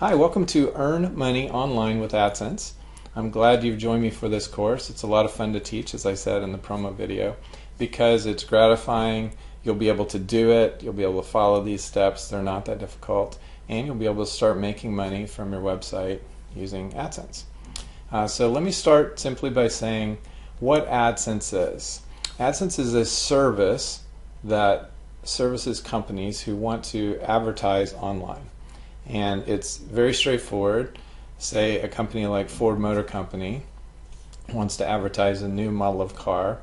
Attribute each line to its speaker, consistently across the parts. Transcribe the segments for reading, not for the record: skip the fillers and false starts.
Speaker 1: Hi, welcome to Earn Money Online with Adsense. I'm glad you've joined me for this course. It's a lot of fun to teach, as I said in the promo video, because it's gratifying. You'll be able to do it. You'll be able to follow these steps. They're not that difficult. And you'll be able to start making money from your website using Adsense. So let me start simply by saying what Adsense is. Adsense is a service that services companies who want to advertise online. And it's very straightforward. Say a company like Ford Motor Company wants to advertise a new model of car.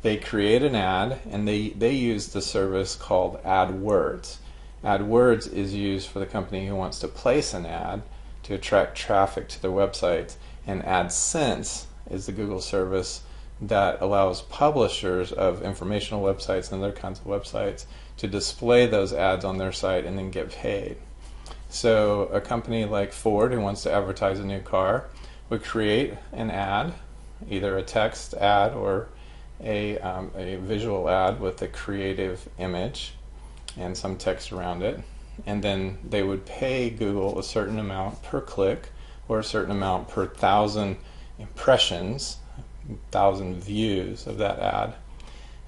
Speaker 1: They create an ad and they use the service called AdWords. AdWords is used for the company who wants to place an ad to attract traffic to their website. And Adsense is the Google service that allows publishers of informational websites and other kinds of websites to display those ads on their site and then get paid. So a company like Ford who wants to advertise a new car would create an ad, either a text ad or a visual ad with a creative image and some text around it, and then they would pay Google a certain amount per click or a certain amount per 1,000 impressions, 1,000 views of that ad,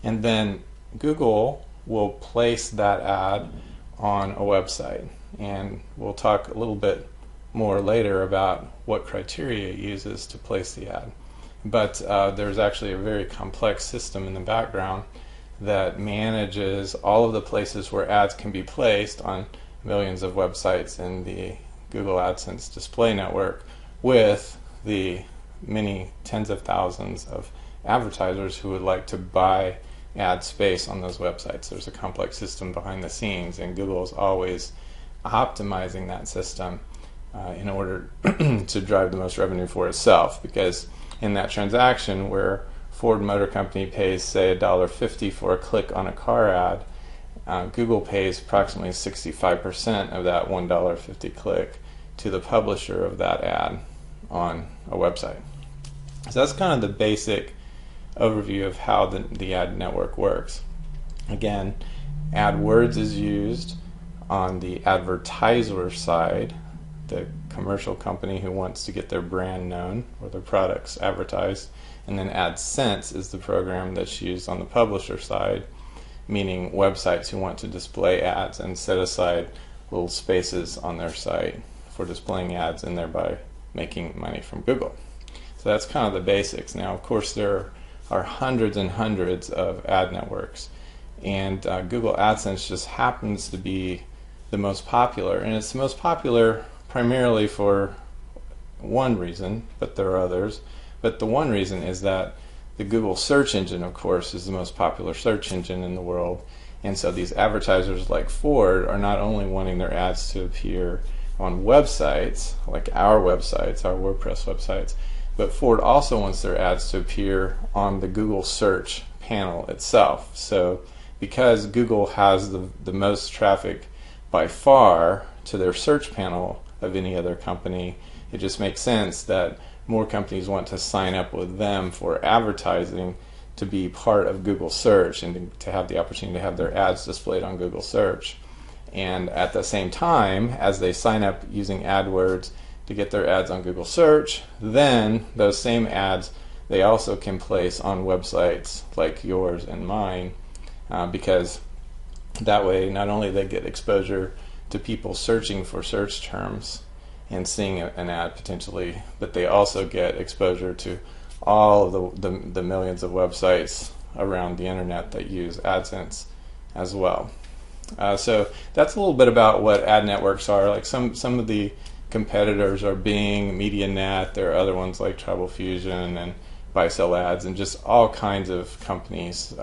Speaker 1: and then Google will place that ad on a website. And we'll talk a little bit more later about what criteria it uses to place the ad. But there's actually a very complex system in the background that manages all of the places where ads can be placed on millions of websites in the Google AdSense display network, with the many tens of thousands of advertisers who would like to buy ad space on those websites. There's a complex system behind the scenes, and Google is always optimizing that system in order to drive the most revenue for itself, because in that transaction where Ford Motor Company pays, say, $1.50 for a click on a car ad, Google pays approximately 65% of that $1.50 click to the publisher of that ad on a website. So that's kind of the basic overview of how the ad network works. Again, AdWords is used on the advertiser side, the commercial company who wants to get their brand known or their products advertised, and then Adsense is the program that's used on the publisher side, meaning websites who want to display ads and set aside little spaces on their site for displaying ads and thereby making money from Google. So that's kind of the basics. Now, of course, there are hundreds and hundreds of ad networks, and Google AdSense just happens to be the most popular, and it's the most popular primarily for one reason, but there are others. But the one reason is that the Google search engine, of course, is the most popular search engine in the world, and so these advertisers like Ford are not only wanting their ads to appear on websites like our websites, our WordPress websites, but Ford also wants their ads to appear on the Google search panel itself. So because Google has the most traffic by far to their search panel of any other company, it just makes sense that more companies want to sign up with them for advertising to be part of Google search and to have the opportunity to have their ads displayed on Google search. And at the same time, as they sign up using AdWords to get their ads on Google search, then those same ads they also can place on websites like yours and mine, because that way not only they get exposure to people searching for search terms and seeing an ad potentially, but they also get exposure to all of the millions of websites around the internet that use AdSense as well. So that's a little bit about what ad networks are. Like some of the competitors are Bing, MediaNet. There are other ones like Travel Fusion and Buy Sell Ads, and just all kinds of companies.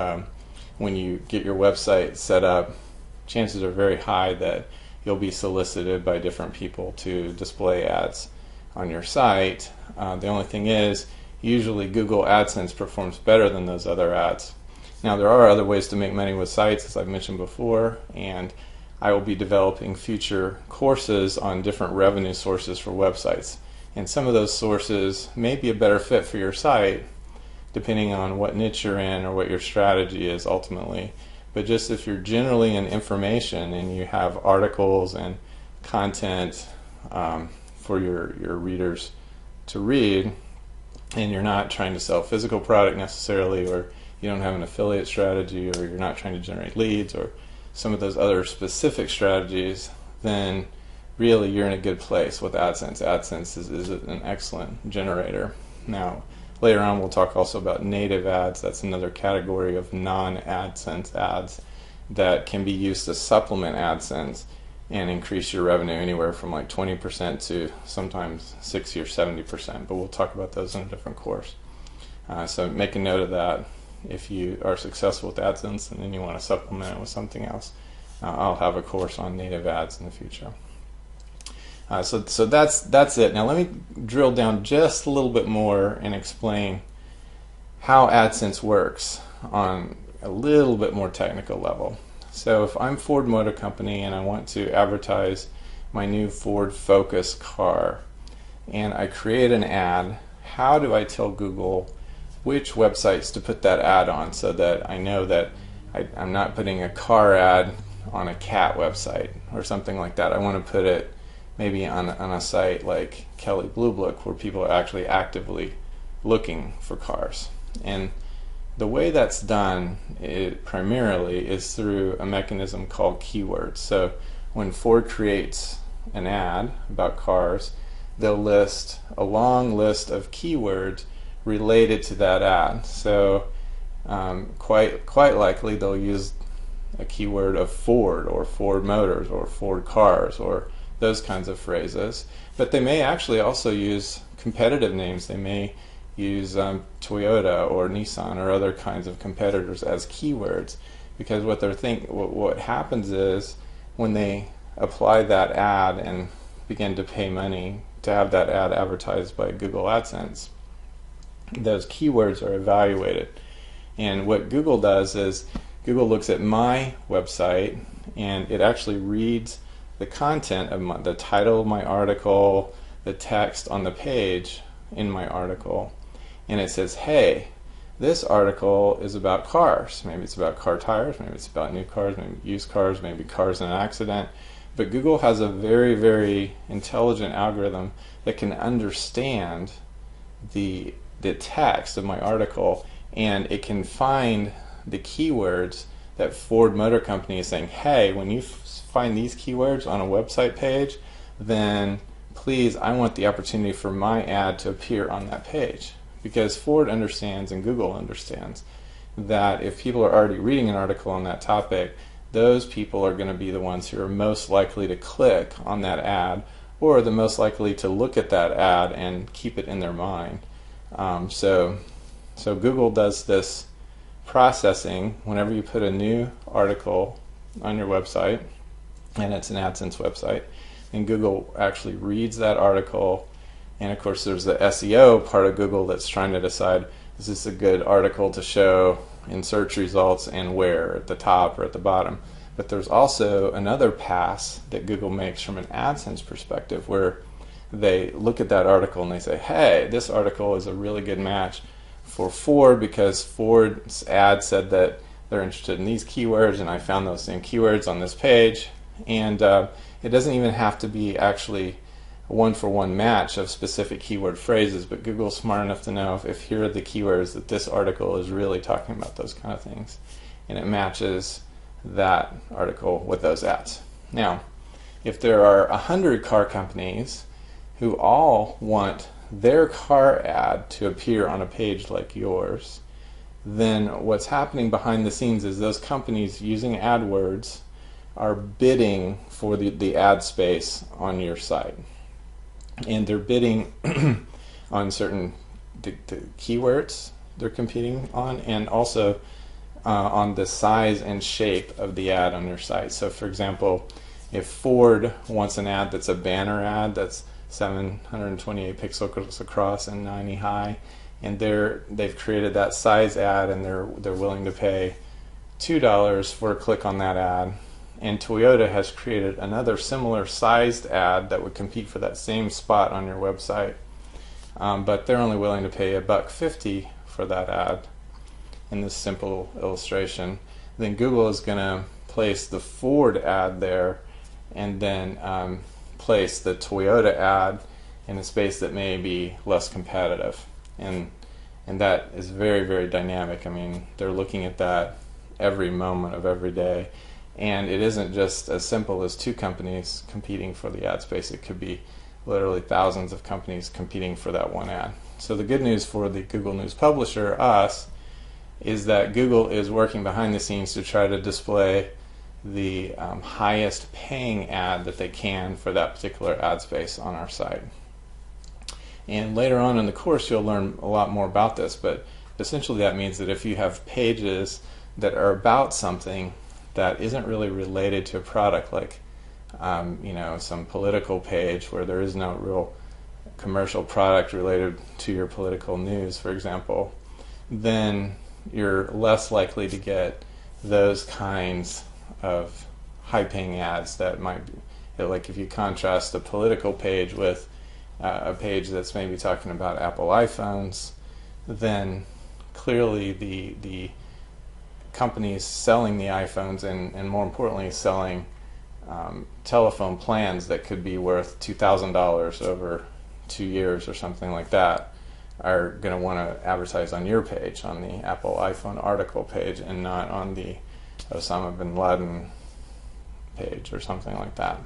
Speaker 1: When you get your website set up, chances are very high that you'll be solicited by different people to display ads on your site. The only thing is, usually Google AdSense performs better than those other ads. Now, there are other ways to make money with sites, as I've mentioned before, and I will be developing future courses on different revenue sources for websites. And some of those sources may be a better fit for your site, depending on what niche you're in or what your strategy is ultimately. But just if you're generally in information and you have articles and content for your readers to read, and you're not trying to sell physical product necessarily, or you don't have an affiliate strategy, or you're not trying to generate leads, or some of those other specific strategies, then really you're in a good place with AdSense. AdSense is an excellent generator. Now, later on we'll talk also about native ads. That's another category of non-AdSense ads that can be used to supplement AdSense and increase your revenue anywhere from like 20% to sometimes 60 or 70%. But we'll talk about those in a different course. So make a note of that. If you are successful with AdSense and then you want to supplement it with something else, I'll have a course on native ads in the future. So that's it. Now let me drill down just a little bit more and explain how AdSense works on a little bit more technical level. So if I'm Ford Motor Company and I want to advertise my new Ford Focus car, and I create an ad, how do I tell Google which websites to put that ad on so that I know that I'm not putting a car ad on a cat website or something like that? I want to put it maybe on a site like Kelley Blue Book where people are actually actively looking for cars. And the way that's done primarily is through a mechanism called keywords. So when Ford creates an ad about cars, they'll list a long list of keywords related to that ad. So quite likely they'll use a keyword of Ford or Ford Motors or Ford Cars or those kinds of phrases. But they may actually also use competitive names. They may use Toyota or Nissan or other kinds of competitors as keywords, because what happens is when they apply that ad and begin to pay money to have that ad advertised by Google AdSense, those keywords are evaluated. And what Google does is Google looks at my website and it actually reads the content of the title of my article, the text on the page in my article, and it says, hey, this article is about cars. Maybe it's about car tires, maybe it's about new cars, maybe used cars, maybe cars in an accident. But Google has a very, very intelligent algorithm that can understand the text of my article, and it can find the keywords that Ford Motor Company is saying, hey, when you find these keywords on a website page, then please, I want the opportunity for my ad to appear on that page. Because Ford understands and Google understands that if people are already reading an article on that topic, those people are going to be the ones who are most likely to click on that ad, or the most likely to look at that ad and keep it in their mind. So Google does this processing whenever you put a new article on your website, and it's an AdSense website, and Google actually reads that article. And of course there's the SEO part of Google that's trying to decide, is this a good article to show in search results and where, at the top or at the bottom. But there's also another pass that Google makes from an AdSense perspective where they look at that article and they say, hey, this article is a really good match for Ford because Ford's ad said that they're interested in these keywords, and I found those same keywords on this page. And it doesn't even have to be actually a one-for-one match of specific keyword phrases, but Google's smart enough to know if here are the keywords that this article is really talking about, those kind of things, and it matches that article with those ads. Now, if there are 100 car companies who all want their car ad to appear on a page like yours, then what's happening behind the scenes is those companies using AdWords are bidding for the ad space on your site. And they're bidding on certain the keywords they're competing on, and also on the size and shape of the ad on your site. So for example, if Ford wants an ad that's a banner ad that's 728 pixels across and 90 high, and they've created that size ad, and they're willing to pay $2 for a click on that ad, and Toyota has created another similar sized ad that would compete for that same spot on your website, but they're only willing to pay $1.50 for that ad in this simple illustration, then Google is going to place the Ford ad there and then place the Toyota ad in a space that may be less competitive. And that is very, very dynamic. I mean, they're looking at that every moment of every day. And it isn't just as simple as two companies competing for the ad space. It could be literally thousands of companies competing for that one ad. So the good news for the Google News publisher, us, is that Google is working behind the scenes to try to display the highest paying ad that they can for that particular ad space on our site. And later on in the course you'll learn a lot more about this, but essentially that means that if you have pages that are about something that isn't really related to a product, like some political page where there is no real commercial product related to your political news, for example, then you're less likely to get those kinds of high-paying ads that might be, like if you contrast a political page with a page that's maybe talking about Apple iPhones, then clearly the companies selling the iPhones and more importantly selling telephone plans that could be worth $2,000 over 2 years or something like that are going to want to advertise on your page, on the Apple iPhone article page, and not on the Osama bin Laden page or something like that.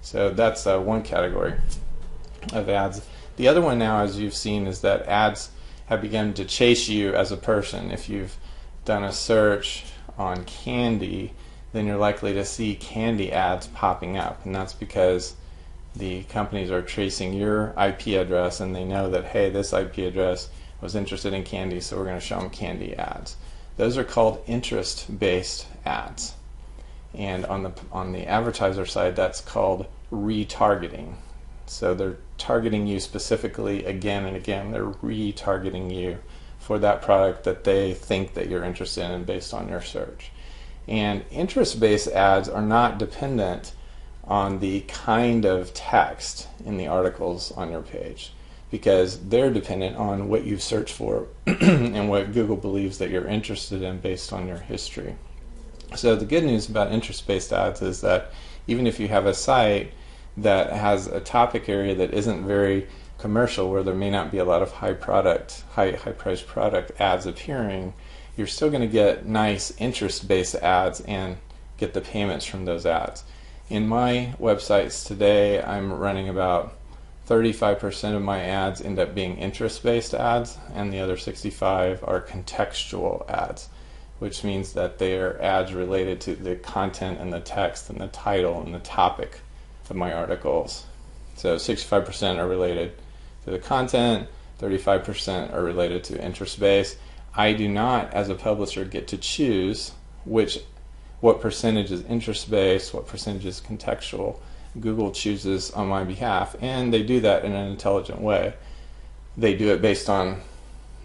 Speaker 1: So that's one category of ads. The other one now, as you've seen, is that ads have begun to chase you as a person. If you've done a search on candy, then you're likely to see candy ads popping up, and that's because the companies are tracing your IP address and they know that, hey, this IP address was interested in candy, so we're going to show them candy ads. Those are called interest-based ads, and on the advertiser side, that's called retargeting. So they're targeting you specifically again and again. They're retargeting you for that product that they think that you're interested in based on your search. And interest-based ads are not dependent on the kind of text in the articles on your page, because they're dependent on what you've searched for and what Google believes that you're interested in based on your history. So the good news about interest-based ads is that even if you have a site that has a topic area that isn't very commercial, where there may not be a lot of high-priced product ads appearing, you're still going to get nice interest-based ads and get the payments from those ads. In my websites today, I'm running about 35% of my ads end up being interest-based ads, and the other 65% are contextual ads, which means that they are ads related to the content and the text and the title and the topic of my articles. So 65% are related to the content, 35% are related to interest-based. I do not, as a publisher, get to choose what percentage is interest-based, what percentage is contextual. Google chooses on my behalf, and they do that in an intelligent way. They do it based on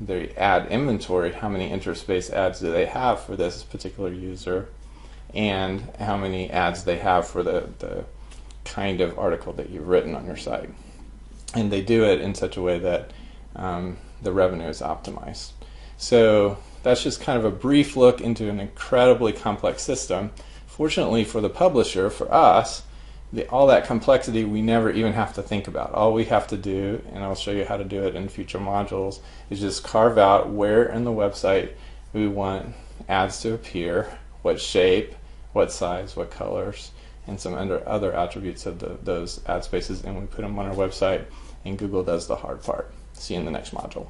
Speaker 1: the ad inventory, how many interest-based ads do they have for this particular user, and how many ads they have for the kind of article that you've written on your site. And they do it in such a way that the revenue is optimized. So that's just kind of a brief look into an incredibly complex system. Fortunately for the publisher, for us, all that complexity we never even have to think about. All we have to do, and I'll show you how to do it in future modules, is just carve out where in the website we want ads to appear, what shape, what size, what colors, and some other attributes of those ad spaces, and we put them on our website, and Google does the hard part. See you in the next module.